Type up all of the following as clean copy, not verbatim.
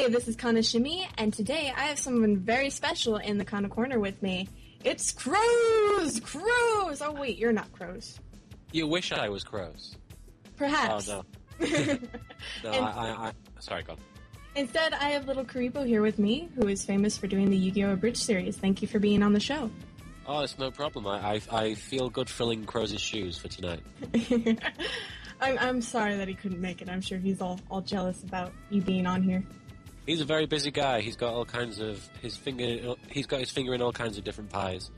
Hey, this is Kana Shimi, and today I have someone very special in the Kana Corner with me. It's Crows! Crows! Oh, wait, you're not Crows. You wish I was Crows. Perhaps. Oh, no. No, sorry, go on. Instead, I have LittleKuriboh here with me, who is famous for doing the Yu-Gi-Oh! Abridged series. Thank you for being on the show. Oh, it's no problem. I feel good filling Crows' shoes for tonight. I'm sorry that he couldn't make it. I'm sure he's all jealous about you being on here. He's a very busy guy. He's got all kinds of He's got his finger in all kinds of different pies.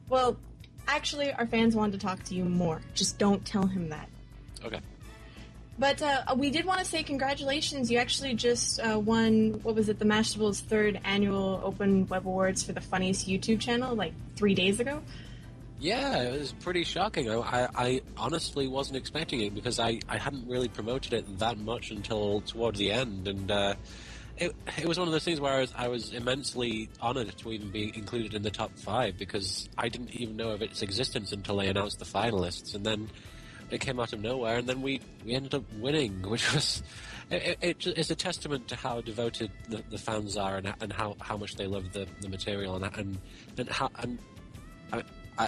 Well, actually, our fans wanted to talk to you more. Just don't tell him that. Okay. But we did want to say congratulations. You actually just won, what was it, the Mashable's 3rd annual Open Web Awards for the funniest YouTube channel, like 3 days ago? Yeah, it was pretty shocking. I honestly wasn't expecting it because I hadn't really promoted it that much until towards the end, and it was one of those things where I was immensely honoured to even be included in the top 5 because I didn't even know of its existence until they announced the finalists, and then it came out of nowhere, and then we ended up winning, which was it's a testament to how devoted the fans are and how much they love the material and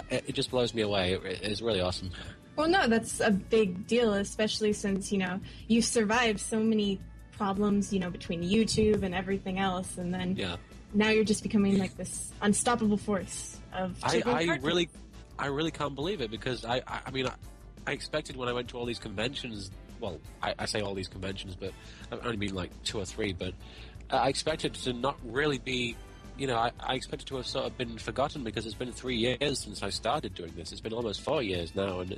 it just blows me away. It's really awesome. Well, no, that's a big deal, especially since, you survived so many problems, between YouTube and everything else, and then now you're just becoming like this unstoppable force of I really can't believe it because I mean I expected when I went to all these conventions, well, I say all these conventions, but I only mean like 2 or 3, but I expected to not really be, I expected to have sort of been forgotten because it's been 3 years since I started doing this. It's been almost 4 years now, and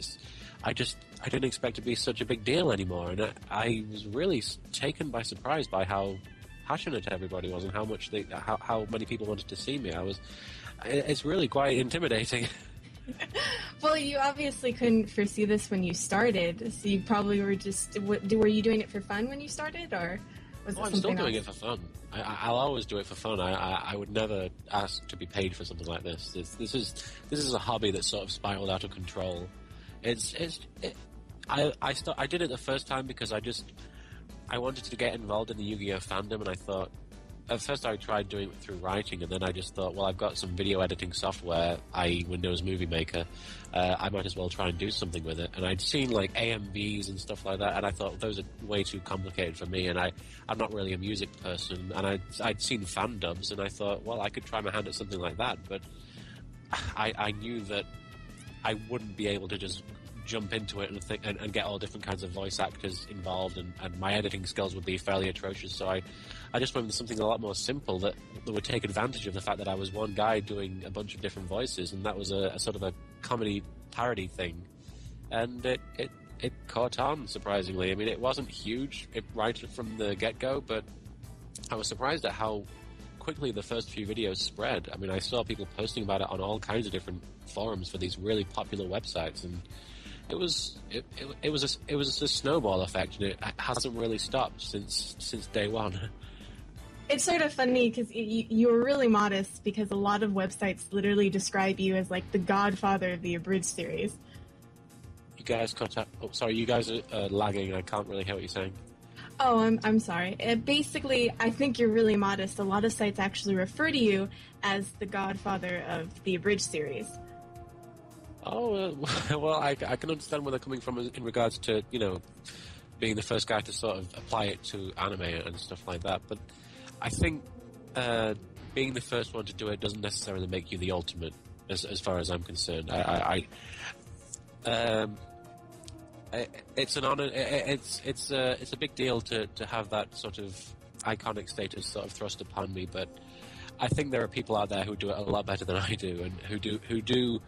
I didn't expect to be such a big deal anymore, and I was really taken by surprise by how passionate everybody was and how much how many people wanted to see me. It's really quite intimidating. Well, you obviously couldn't foresee this when you started, so you probably were were you doing it for fun when you started, or was it something I'm still doing else? it for fun. I'll always do it for fun. I would never ask to be paid for something like this. This is a hobby that sort of spiraled out of control. I did it the first time because I wanted to get involved in the Yu-Gi-Oh fandom, and I thought, at first I tried doing it through writing, and then I just thought, well, I've got some video editing software, i.e. Windows Movie Maker, I might as well try and do something with it. And I'd seen like AMVs and stuff like that, and I thought those are way too complicated for me, and I'm not really a music person, and I'd seen fan dubs, and I thought, well, I could try my hand at something like that, but I knew that I wouldn't be able to just jump into it and get all different kinds of voice actors involved, and my editing skills would be fairly atrocious, so I just went with something a lot more simple that would take advantage of the fact that I was one guy doing a bunch of different voices, and that was a sort of a comedy parody thing, and it caught on, surprisingly. I mean, it wasn't huge right from the get-go, but I was surprised at how quickly the first few videos spread. I mean, I saw people posting about it on all kinds of different forums for these really popular websites, and it was a snowball effect, and it hasn't really stopped since day one. It's sort of funny because you were really modest because a lot of websites literally describe you as like the godfather of the Abridged series. You guys cut up. Oh, sorry, you guys are lagging. I can't really hear what you're saying. Oh, I'm sorry. Basically, I think you're really modest. A lot of sites actually refer to you as the godfather of the Abridged series. Oh, well, I can understand where they're coming from in regards to, being the first guy to sort of apply it to anime and stuff like that. But I think being the first one to do it doesn't necessarily make you the ultimate, as far as I'm concerned. It's an honor. It's a big deal to have that sort of iconic status sort of thrust upon me. But I think there are people out there who do it a lot better than I do, and who do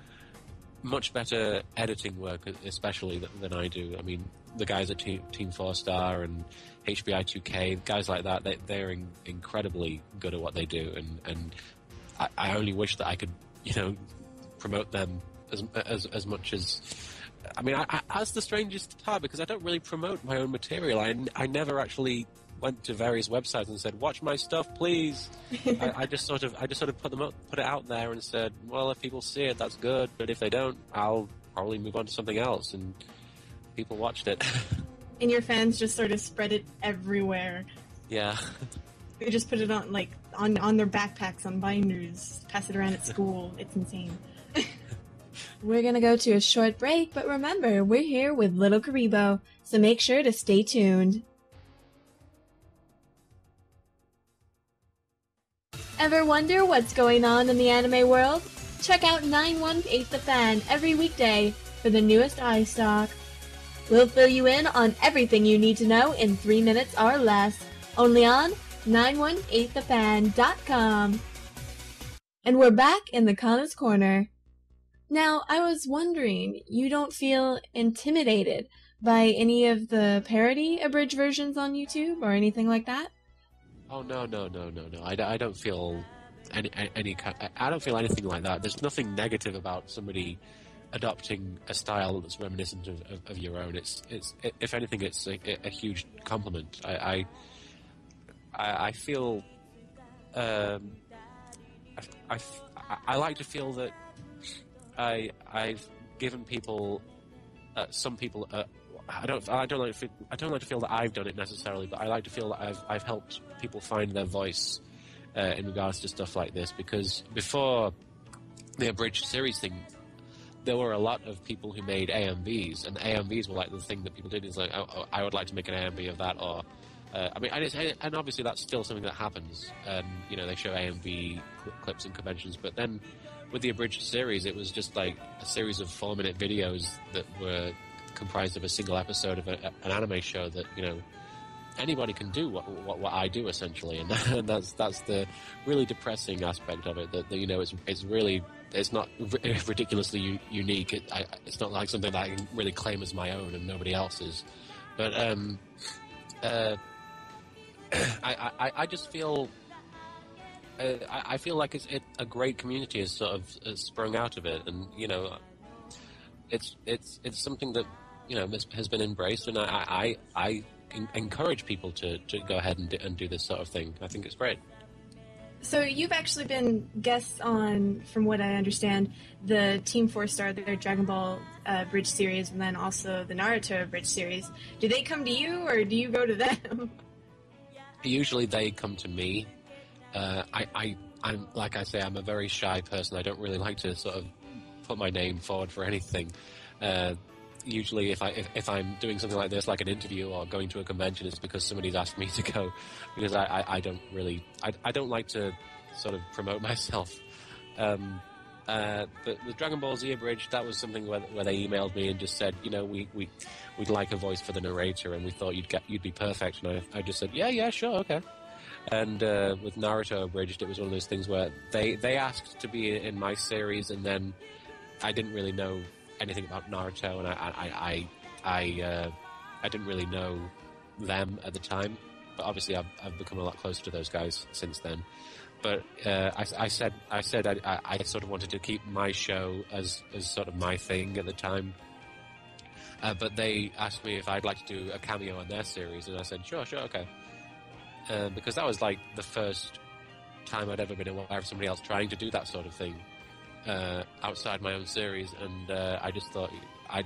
much better editing work, especially than I do. I mean, the guys at Team 4-Star and HBI 2K, guys like that, they're incredibly good at what they do, and I only wish that I could, promote them as much as. I mean, that's the strangest part, because I don't really promote my own material. I never actually went to various websites and said, "Watch my stuff, please." I just sort of put it out there and said, "Well, if people see it, that's good. But if they don't, I'll probably move on to something else." And people watched it. And your fans just sort of spread it everywhere. Yeah. They just put it on, like, on their backpacks, on binders, pass it around at school. It's insane. We're gonna go to a short break, but remember, we're here with LittleKuriboh, so make sure to stay tuned. Ever wonder what's going on in the anime world? Check out 918 The Fan every weekday for the newest iStock. We'll fill you in on everything you need to know in 3 minutes or less, only on 918thefan.com. And we're back in the Kana's Corner. Now, I was wondering, you don't feel intimidated by any of the parody abridged versions on YouTube or anything like that? Oh, no. I don't feel I don't feel anything like that. There's nothing negative about somebody adopting a style that's reminiscent of your own. It's if anything, it's a huge compliment. I feel I like to feel that I've given people some people I don't like to feel that I've done it necessarily, but I like to feel that I've helped people find their voice in regards to stuff like this, because before the abridged series thing, there were a lot of people who made AMVs, and the AMVs were like the thing that people did is like, oh, I would like to make an AMV of that, or and obviously that's still something that happens. They show AMV clips in conventions, but then with the abridged series, it was just like a series of 4-minute videos that were comprised of a single episode of an anime show that anybody can do what I do essentially, and that's the really depressing aspect of it. That it's not ridiculously unique. It's not like something that I can really claim as my own and nobody else's. But I just feel I feel like a great community has sort of sprung out of it, and it's something that has been embraced, and I encourage people to go ahead and do this sort of thing. I think it's great. So you've actually been guests on, from what I understand, the Team 4-Star, their Dragon Ball Bridge series, and then also the Naruto Bridge series. Do they come to you, or do you go to them? Usually they come to me. I'm like I say, I'm a very shy person. I don't really like to sort of put my name forward for anything. Usually if I'm doing something like this, like an interview or going to a convention, it's because somebody's asked me to go, because I don't really, I don't like to sort of promote myself. But the Dragon Ball Z Abridged, that was something where they emailed me and just said, we'd like a voice for the narrator, and we thought you'd be perfect. And I just said, yeah, sure, okay. And with Naruto Abridged, it was one of those things where they asked to be in my series, and then I didn't really know anything about Naruto, and I didn't really know them at the time, but obviously I've become a lot closer to those guys since then. But I said I sort of wanted to keep my show as sort of my thing at the time. But they asked me if I'd like to do a cameo on their series, and I said sure, okay. Because that was like the first time I'd ever been aware of somebody else trying to do that sort of thing outside my own series, and I just thought I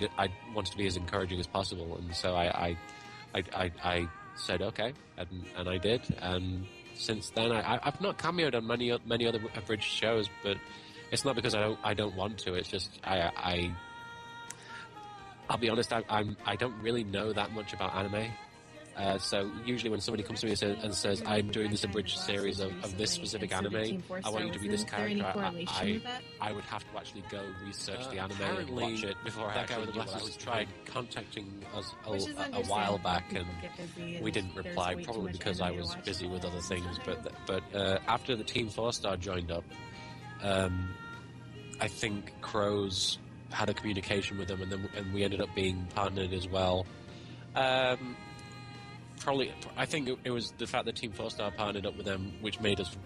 wanted to be as encouraging as possible, and so I said okay, and I did, and since then I've not cameoed on many other abridged shows, but it's not because I don't want to. It's just I'll be honest, I don't really know that much about anime. So usually when somebody comes to me and says I'm doing this abridged series of this specific anime, I want you to be this character, I would have to actually go research the anime and watch it before I actually do what I was tried contacting us a while back, and we didn't reply, probably because I was busy with other things. But after the Team 4-Star joined up, I think Crows had a communication with them, and we ended up being partnered as well. Probably, I think it was the fact that Team 4-Star partnered up with them which made us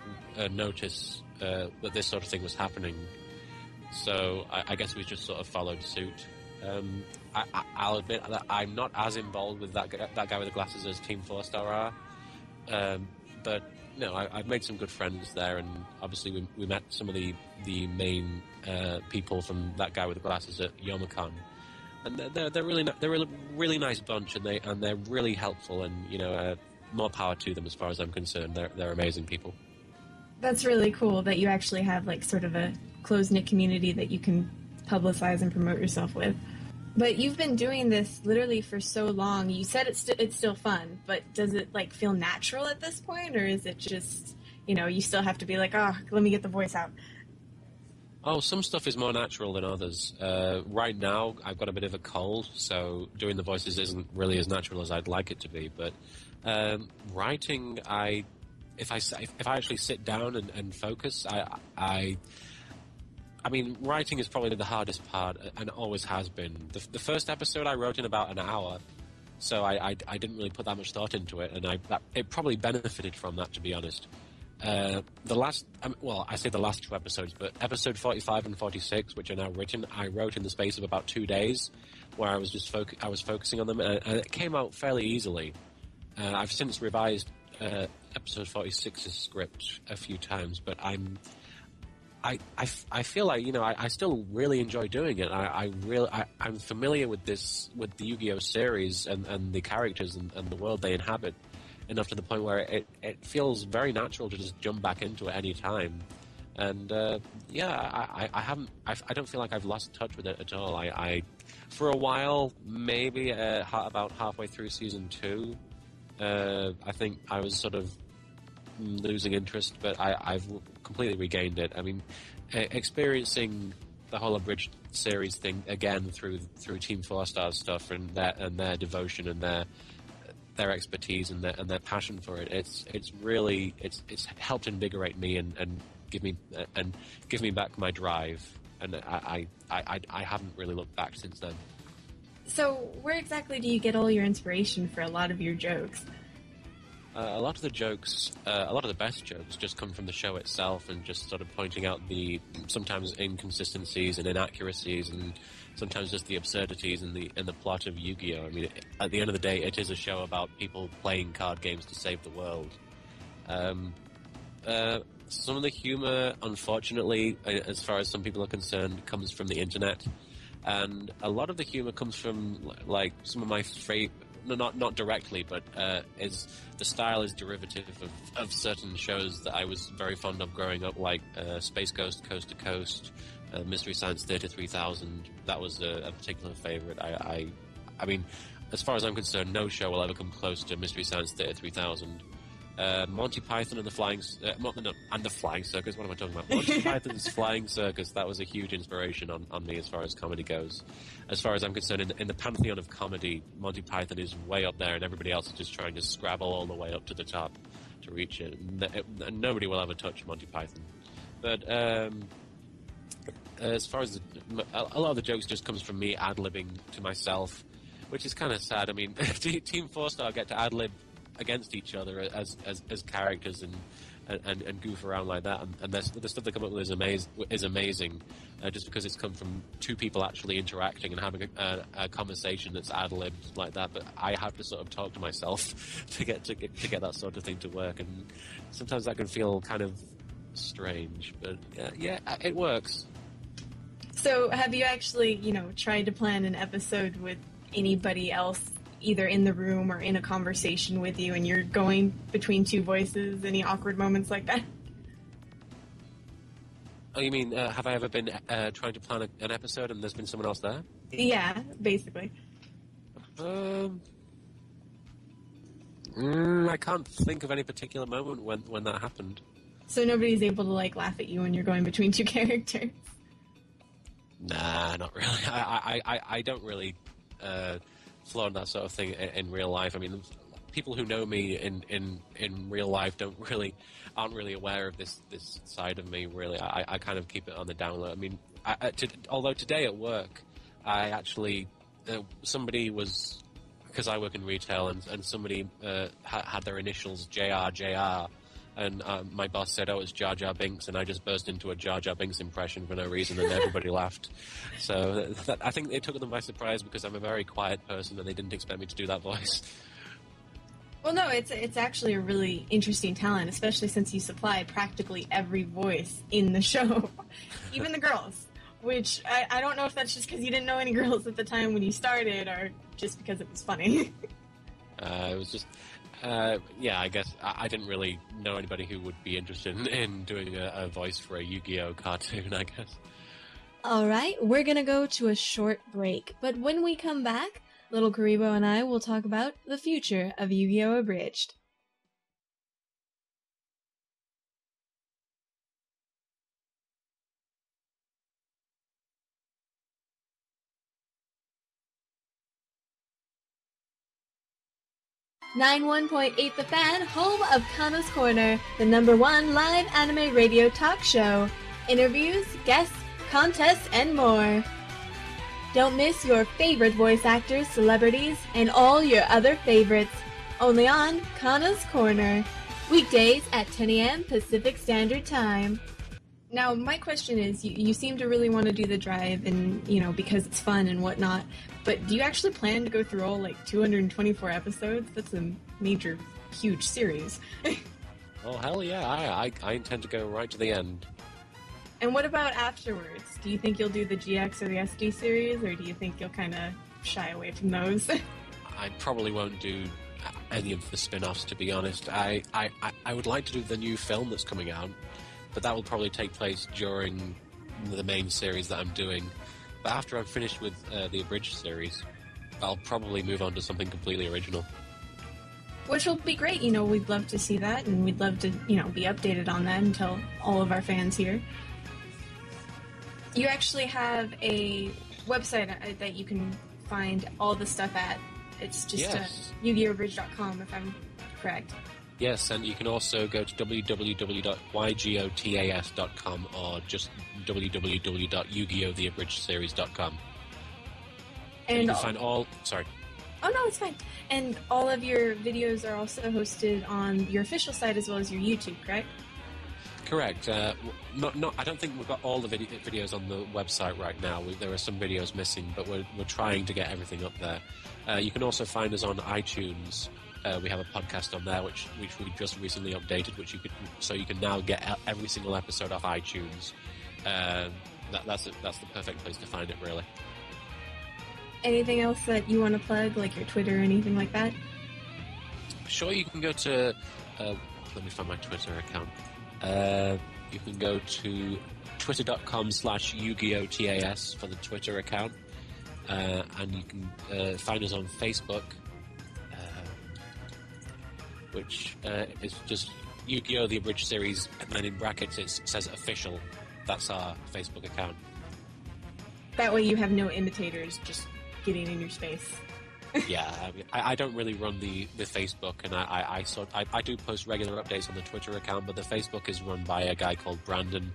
notice that this sort of thing was happening. So I guess we just sort of followed suit. I'll admit that I'm not as involved with that guy with the glasses as Team 4-Star are. But no, I've made some good friends there, and obviously we met some of the main people from that guy with the glasses at Youmacon. And they're a really nice bunch, and they're really helpful, and more power to them as far as I'm concerned. They're amazing people. That's really cool that you actually have like sort of a close-knit community that you can publicize and promote yourself with. But you've been doing this literally for so long. You said it's still fun, but does it like feel natural at this point, or is it just, you still have to be like, oh, let me get the voice out? Oh, some stuff is more natural than others. Right now, I've got a bit of a cold, so doing the voices isn't really as natural as I'd like it to be. But writing, if I actually sit down and focus, I mean, writing is probably the hardest part, and always has been. The first episode I wrote in about an hour, so I didn't really put that much thought into it, and it probably benefited from that, to be honest. I say the last two episodes, but episode 45 and 46, which are now written, I wrote in the space of about 2 days, where I was just focusing on them, and it came out fairly easily. I've since revised episode 46's script a few times, but I feel like I still really enjoy doing it. I'm familiar with the Yu-Gi-Oh series and the characters and the world they inhabit enough to the point where it feels very natural to just jump back into it any time. And I don't feel like I've lost touch with it at all. I for a while, maybe about halfway through season 2, I think I was sort of losing interest, but I've completely regained it. I mean, experiencing the whole abridged series thing again through Team 4-Star's stuff and their devotion and their expertise and their passion for it. It's helped invigorate me and give me back my drive. And I haven't really looked back since then. So where exactly do you get all your inspiration for a lot of your jokes? A lot of the best jokes just come from the show itself, and just sort of pointing out the sometimes inconsistencies and inaccuracies, and sometimes just the absurdities in the plot of Yu-Gi-Oh! I mean, at the end of the day, it is a show about people playing card games to save the world. Some of the humor, unfortunately, as far as some people are concerned, comes from the internet, and a lot of the humor comes from like some of my favorite. No, not directly, but the style is derivative of certain shows that I was very fond of growing up, like Space Ghost, Coast to Coast, Mystery Science Theater 3000. That was a particular favorite. I mean, as far as I'm concerned, no show will ever come close to Mystery Science Theater 3000. Monty Python and the Flying Circus. What am I talking about? Monty Python's Flying Circus. That was a huge inspiration on me as far as comedy goes. As far as I'm concerned, in the pantheon of comedy, Monty Python is way up there, and everybody else is just trying to scrabble all the way up to the top to reach it. And nobody will ever touch Monty Python. But as far as a lot of the jokes just comes from me ad-libbing to myself, which is kind of sad. I mean, Team 4-Star get to ad-lib against each other as characters and goof around like that, and the stuff they come up with is amazing, just because it's come from two people actually interacting and having a conversation that's ad-libbed like that. But I have to sort of talk to myself to get that sort of thing to work, and sometimes that can feel kind of strange, but yeah, it works. So have you actually tried to plan an episode with anybody else, either in the room or in a conversation with you, and you're going between two voices? Any awkward moments like that? Oh, you mean, have I ever been trying to plan an episode and there's been someone else there? Yeah, basically. I can't think of any particular moment when that happened. So nobody's able to laugh at you when you're going between two characters? Nah, not really. I don't really flow on that sort of thing in real life. I mean, people who know me in real life aren't really aware of this side of me. Really, I kind of keep it on the down low. I mean, although today at work, I actually somebody was, because I work in retail, and somebody had their initials JR. And my boss said, "Oh, it's Jar Jar Binks," and I just burst into a Jar Jar Binks impression for no reason, and everybody laughed. So I think it took them by surprise, because I'm a very quiet person, and they didn't expect me to do that voice. Well, no, it's actually a really interesting talent, especially since you supply practically every voice in the show, even the girls. Which, I don't know if that's just because you didn't know any girls at the time when you started, or just because it was funny. It was just... I guess I didn't really know anybody who would be interested in doing a voice for a Yu-Gi-Oh cartoon, I guess. Alright, we're gonna go to a short break, but when we come back, LittleKuriboh and I will talk about the future of Yu-Gi-Oh! Abridged. .8 The Fan, home of Kana's Korner, the #1 live anime radio talk show. Interviews, guests, contests, and more. Don't miss your favorite voice actors, celebrities, and all your other favorites. Only on Kana's Korner. Weekdays at 10 a.m. Pacific Standard Time. Now, my question is, you seem to really want to do the drive and, because it's fun and whatnot, but do you actually plan to go through all, 224 episodes? That's a major, huge series. Oh, hell yeah, I intend to go right to the end. And what about afterwards? Do you think you'll do the GX or the SD series, or do you think you'll kind of shy away from those? I probably won't do any of the spin-offs, to be honest. I would like to do the new film that's coming out, but that will probably take place during the main series that I'm doing. But after I'm finished with the Abridged series, I'll probably move on to something completely original. Which will be great, we'd love to see that, and we'd love to, be updated on that and tell all of our fans here. You actually have a website that you can find all the stuff at. It's just YugiOhAbridged.com, if I'm correct. Yes, and you can also go to www.ygotas.com or just www.yugiohtheabridgedseries.com. And you can find all... Sorry. Oh, no, it's fine. And all of your videos are also hosted on your official site as well as your YouTube, correct? Correct. I don't think we've got all the videos on the website right now. There are some videos missing, but we're trying to get everything up there. You can also find us on iTunes. We have a podcast on there, which we just recently updated, so you can now get every single episode off iTunes. That's the perfect place to find it, really. Anything else that you want to plug, like your Twitter or anything like that? Sure, you can go to... let me find my Twitter account. You can go to twitter.com/YugiOhTAS for the Twitter account. And you can find us on Facebook, which is just Yu-Gi-Oh! The Abridged Series, and then in brackets it says official. That's our Facebook account. That way you have no imitators just getting in your space. Yeah, I don't really run the Facebook, and I do post regular updates on the Twitter account, but the Facebook is run by a guy called Brandon,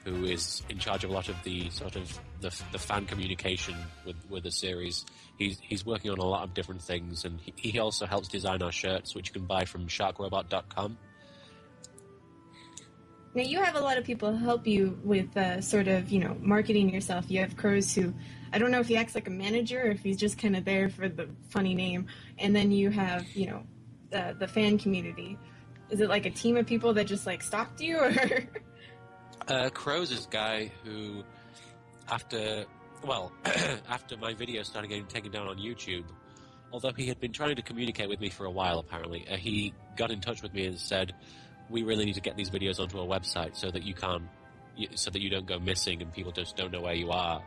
who is in charge of a lot of the sort of the fan communication with the series. He's working on a lot of different things, and he also helps design our shirts, which you can buy from sharkrobot.com. Now, you have a lot of people help you with sort of, marketing yourself. You have Crows who, I don't know if he acts like a manager or if he's just kind of there for the funny name. And then you have, the fan community. Is it like a team of people that just, stalked you, or...? Crows is a guy who, after my video started getting taken down on YouTube, although he had been trying to communicate with me for a while, apparently, he got in touch with me and said, we really need to get these videos onto a website so that you don't go missing and people just don't know where you are.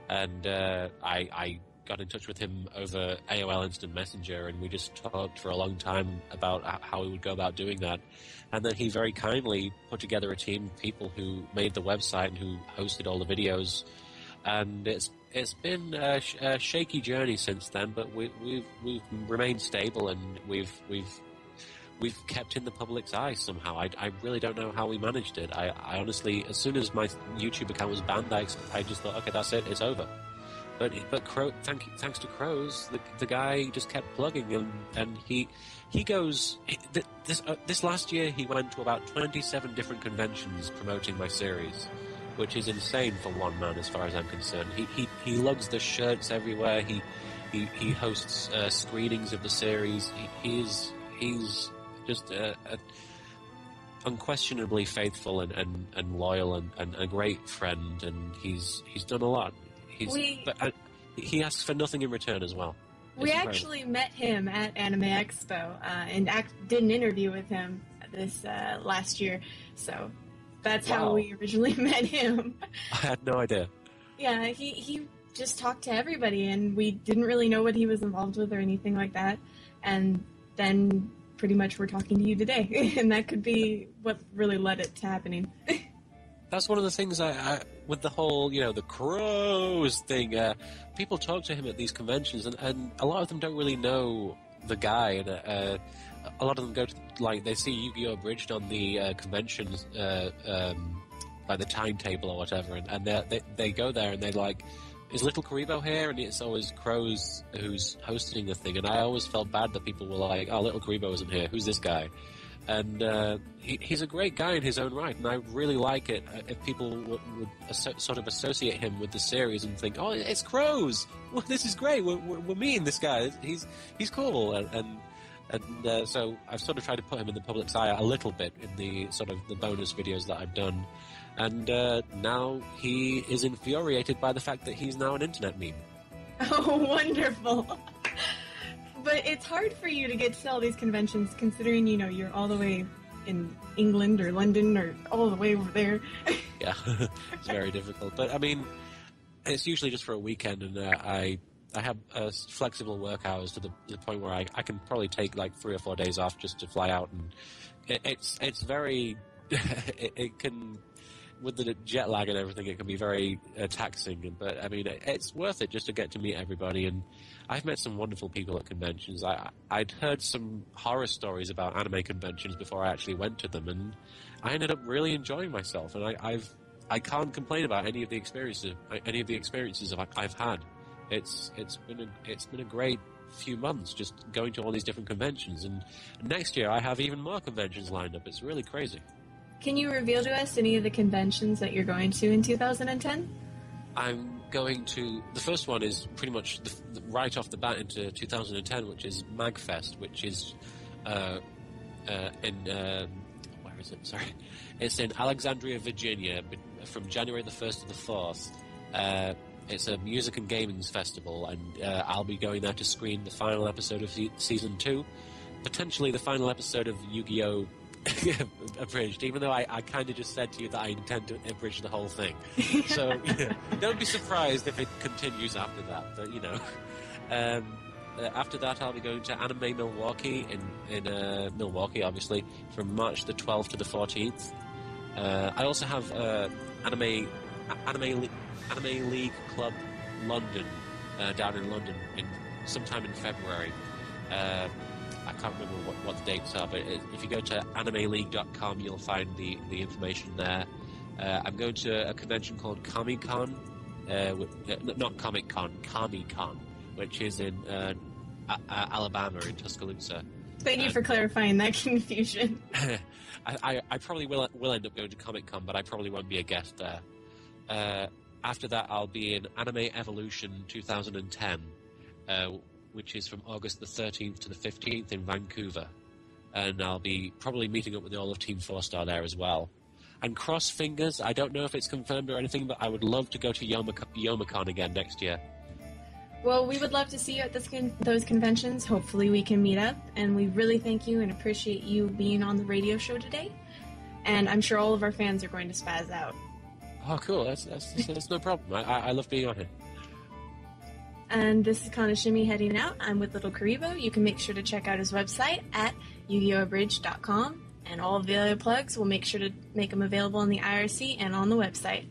And I got in touch with him over AOL Instant Messenger, and we just talked for a long time about how we would go about doing that. And then he very kindly put together a team of people who made the website and who hosted all the videos. And it's been a shaky journey since then, but we've remained stable, and we've kept in the public's eye somehow. I really don't know how we managed it. I honestly, as soon as my YouTube account was banned, I just thought, okay, that's it, it's over. But thanks to Crows, the guy just kept plugging, and he goes. This last year, he went to about 27 different conventions promoting my series, which is insane for one man, as far as I'm concerned. He lugs the shirts everywhere. He hosts screenings of the series. He's just unquestionably faithful and loyal and a great friend, and he's done a lot. He asks for nothing in return as well. We actually met him at Anime Expo and did an interview with him this last year. So that's how we originally met him. I had no idea. Yeah, he just talked to everybody, and we didn't really know what he was involved with or anything like that. And then pretty much we're talking to you today, and that could be what really led it to happening. That's one of the things I with the whole, the crows thing. People talk to him at these conventions, and a lot of them don't really know the guy. And a lot of them go to, they see Yu-Gi-Oh! Abridged on the conventions, by the timetable or whatever, and they go there and they're like, is LittleKuriboh here? And it's always Crows who's hosting the thing. And I always felt bad that people were like, oh, LittleKuriboh isn't here. Who's this guy? And he's a great guy in his own right, and I really like it if people would sort of associate him with the series and think, oh, it's Crows. Well, this is great. We're meeting this guy. He's cool. And so I've sort of tried to put him in the public's eye a little bit in the sort of the bonus videos that I've done. And now he is infuriated by the fact that he's now an internet meme. Oh, wonderful. But it's hard for you to get to all these conventions, considering, you're all the way in England or London or all the way over there. Yeah, it's very difficult. But, I mean, it's usually just for a weekend, and I have flexible work hours to the point where I can probably take 3 or 4 days off just to fly out. And it's very... it can... With the jet lag and everything, it can be very taxing. But, I mean, it's worth it just to get to meet everybody. And I've met some wonderful people at conventions. I'd heard some horror stories about anime conventions before I actually went to them, and I ended up really enjoying myself. And I can't complain about any of the experiences I've had. It's been a great few months just going to all these different conventions. And next year I have even more conventions lined up. It's really crazy. Can you reveal to us any of the conventions that you're going to in 2010? I'm going to... The first one is pretty much right off the bat into 2010, which is MagFest, which is where is it? Sorry. It's in Alexandria, Virginia, from January the 1st to the 4th. It's a music and gaming festival, and I'll be going there to screen the final episode of Season 2, potentially the final episode of Yu-Gi-Oh! Abridged, even though I kind of just said to you that I intend to abridge the whole thing. So don't be surprised if it continues after that. But after that I'll be going to Anime Milwaukee in Milwaukee, obviously, from March the 12th to the 14th. I also have Anime League Club London down in London sometime in February. I can't remember what the dates are, but if you go to animeleague.com, you'll find the information there. I'm going to a convention called Comic-Con, not Comic-Con, Comic-Con, which is in Alabama, in Tuscaloosa. Thank you for clarifying that confusion. I probably will end up going to Comic-Con, but I probably won't be a guest there. After that, I'll be in Anime Evolution 2010, which is from August the 13th to the 15th in Vancouver. And I'll be probably meeting up with all of Team 4-Star there as well. And cross fingers, I don't know if it's confirmed or anything, but I would love to go to Youmacon again next year. Well, we would love to see you at those conventions. Hopefully we can meet up. And we really thank you and appreciate you being on the radio show today. And I'm sure all of our fans are going to spaz out. Oh, cool. That's no problem. I love being on here. And this is Kana Shimmy heading out. I'm with LittleKuriboh. You can make sure to check out his website at yugiyoabridged.com, and all of the other plugs, we'll make sure to make them available on the IRC and on the website.